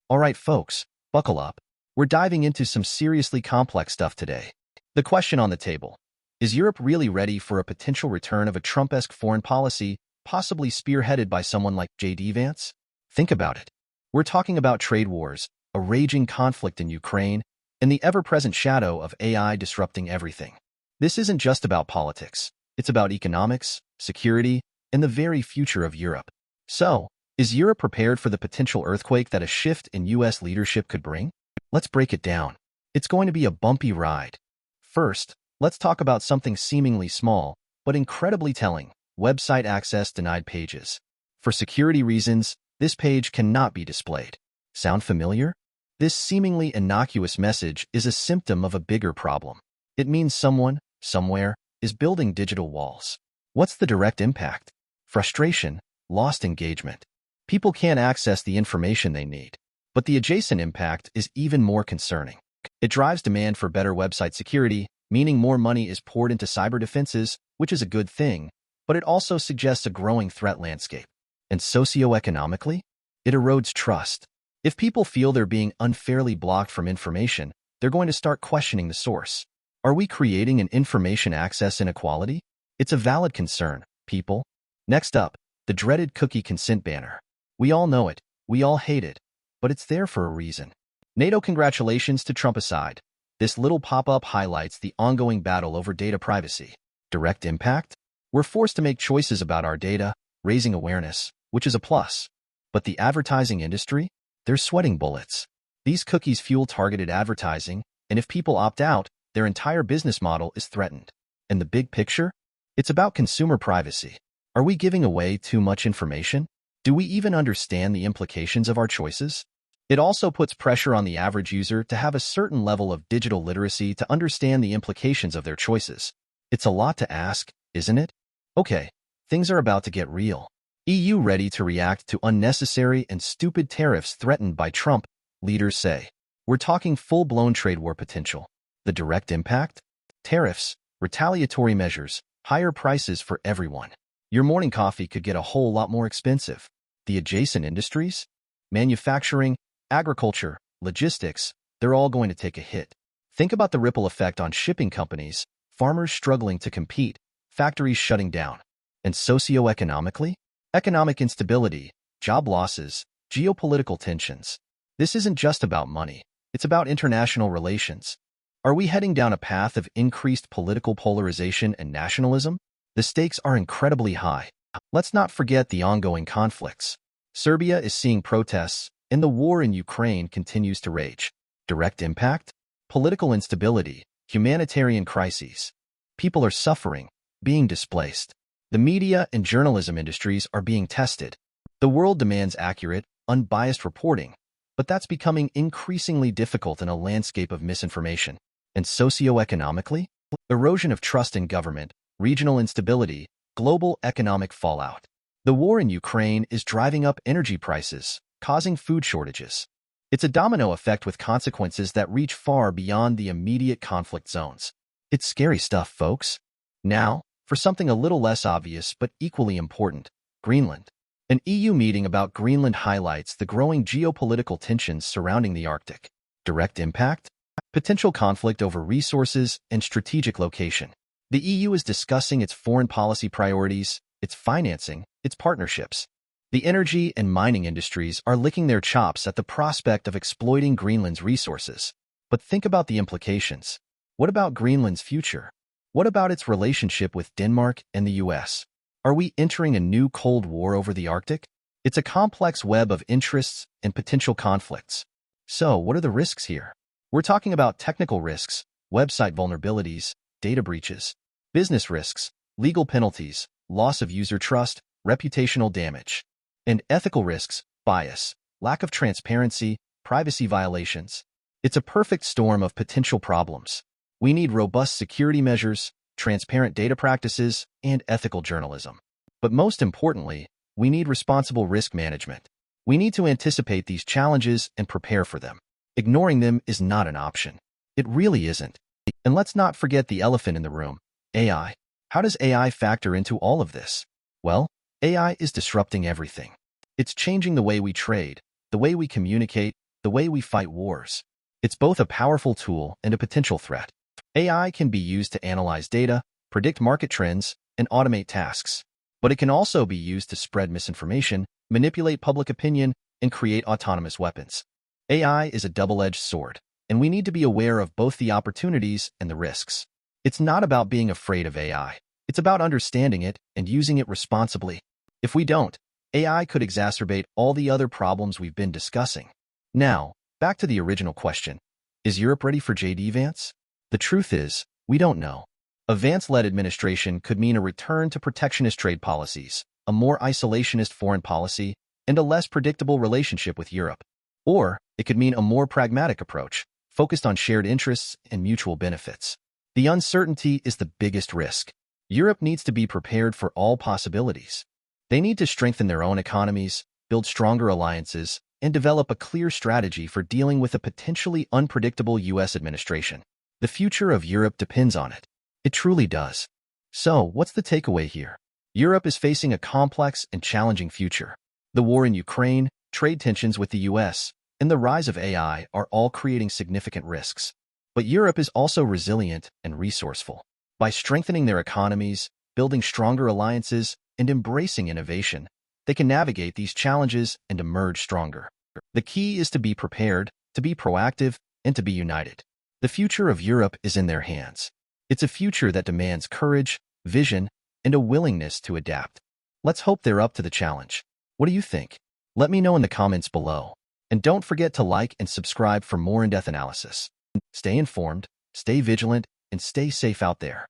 All right, folks, buckle up. We're diving into some seriously complex stuff today. The question on the table: is Europe really ready for a potential return of a Trump-esque foreign policy, possibly spearheaded by someone like J.D. Vance? Think about it. We're talking about trade wars, a raging conflict in Ukraine, and the ever-present shadow of AI disrupting everything. This isn't just about politics. It's about economics, security, and the very future of Europe. So, is Europe prepared for the potential earthquake that a shift in U.S. leadership could bring? Let's break it down. It's going to be a bumpy ride. First, let's talk about something seemingly small, but incredibly telling: website access denied pages. For security reasons, this page cannot be displayed. Sound familiar? This seemingly innocuous message is a symptom of a bigger problem. It means someone, somewhere, is building digital walls. What's the direct impact? Frustration, lost engagement. People can't access the information they need. But the adjacent impact is even more concerning. It drives demand for better website security, meaning more money is poured into cyber defenses, which is a good thing, but it also suggests a growing threat landscape. And socioeconomically, it erodes trust. If people feel they're being unfairly blocked from information, they're going to start questioning the source. Are we creating an information access inequality? It's a valid concern, people. Next up, the dreaded cookie consent banner. We all know it, we all hate it, but it's there for a reason. NATO congratulations to Trump aside, this little pop-up highlights the ongoing battle over data privacy. Direct impact? We're forced to make choices about our data, raising awareness, which is a plus. But the advertising industry? They're sweating bullets. These cookies fuel targeted advertising, and if people opt out, their entire business model is threatened. And the big picture? It's about consumer privacy. Are we giving away too much information? Do we even understand the implications of our choices? It also puts pressure on the average user to have a certain level of digital literacy to understand the implications of their choices. It's a lot to ask, isn't it? Okay, things are about to get real. EU ready to react to unnecessary and stupid tariffs threatened by Trump, leaders say. We're talking full-blown trade war potential. The direct impact? Tariffs, retaliatory measures, higher prices for everyone. Your morning coffee could get a whole lot more expensive. The adjacent industries? Manufacturing, agriculture, logistics, they're all going to take a hit. Think about the ripple effect on shipping companies, farmers struggling to compete, factories shutting down. And socioeconomically? Economic instability, job losses, geopolitical tensions. This isn't just about money. It's about international relations. Are we heading down a path of increased political polarization and nationalism? The stakes are incredibly high. Let's not forget the ongoing conflicts. Serbia is seeing protests, and the war in Ukraine continues to rage. Direct impact? Political instability, humanitarian crises. People are suffering, being displaced. The media and journalism industries are being tested. The world demands accurate, unbiased reporting, but that's becoming increasingly difficult in a landscape of misinformation. And socioeconomically? Erosion of trust in government, regional instability, global economic fallout. The war in Ukraine is driving up energy prices, causing food shortages. It's a domino effect with consequences that reach far beyond the immediate conflict zones. It's scary stuff, folks. Now, for something a little less obvious but equally important: Greenland. An EU meeting about Greenland highlights the growing geopolitical tensions surrounding the Arctic. Direct impact? Potential conflict over resources and strategic location. The EU is discussing its foreign policy priorities, its financing, its partnerships. The energy and mining industries are licking their chops at the prospect of exploiting Greenland's resources. But think about the implications. What about Greenland's future? What about its relationship with Denmark and the US? Are we entering a new Cold War over the Arctic? It's a complex web of interests and potential conflicts. So, what are the risks here? We're talking about technical risks, website vulnerabilities, data breaches, business risks, legal penalties, loss of user trust, reputational damage, and ethical risks, bias, lack of transparency, privacy violations. It's a perfect storm of potential problems. We need robust security measures, transparent data practices, and ethical journalism. But most importantly, we need responsible risk management. We need to anticipate these challenges and prepare for them. Ignoring them is not an option. It really isn't. And let's not forget the elephant in the room: AI. How does AI factor into all of this? Well, AI is disrupting everything. It's changing the way we trade, the way we communicate, the the way we fight wars. It's both a powerful tool and a potential threat. AI can be used to analyze data, predict market trends, and automate tasks. But it can also be used to spread misinformation, manipulate public opinion, and create autonomous weapons. AI is a double-edged sword, and we need to be aware of both the opportunities and the risks. It's not about being afraid of AI. It's about understanding it and using it responsibly. If we don't, AI could exacerbate all the other problems we've been discussing. Now, back to the original question. Is Europe ready for JD Vance? The truth is, we don't know. A Vance-led administration could mean a return to protectionist trade policies, a more isolationist foreign policy, and a less predictable relationship with Europe. Or it could mean a more pragmatic approach, focused on shared interests and mutual benefits. The uncertainty is the biggest risk. Europe needs to be prepared for all possibilities. They need to strengthen their own economies, build stronger alliances, and develop a clear strategy for dealing with a potentially unpredictable U.S. administration. The future of Europe depends on it. It truly does. So, what's the takeaway here? Europe is facing a complex and challenging future. The war in Ukraine, trade tensions with the U.S., and the rise of AI are all creating significant risks. But Europe is also resilient and resourceful. By strengthening their economies, building stronger alliances, and embracing innovation, they can navigate these challenges and emerge stronger. The key is to be prepared, to be proactive, and to be united. The future of Europe is in their hands. It's a future that demands courage, vision, and a willingness to adapt. Let's hope they're up to the challenge. What do you think? Let me know in the comments below. And don't forget to like and subscribe for more in-depth analysis. Stay informed, stay vigilant, and stay safe out there.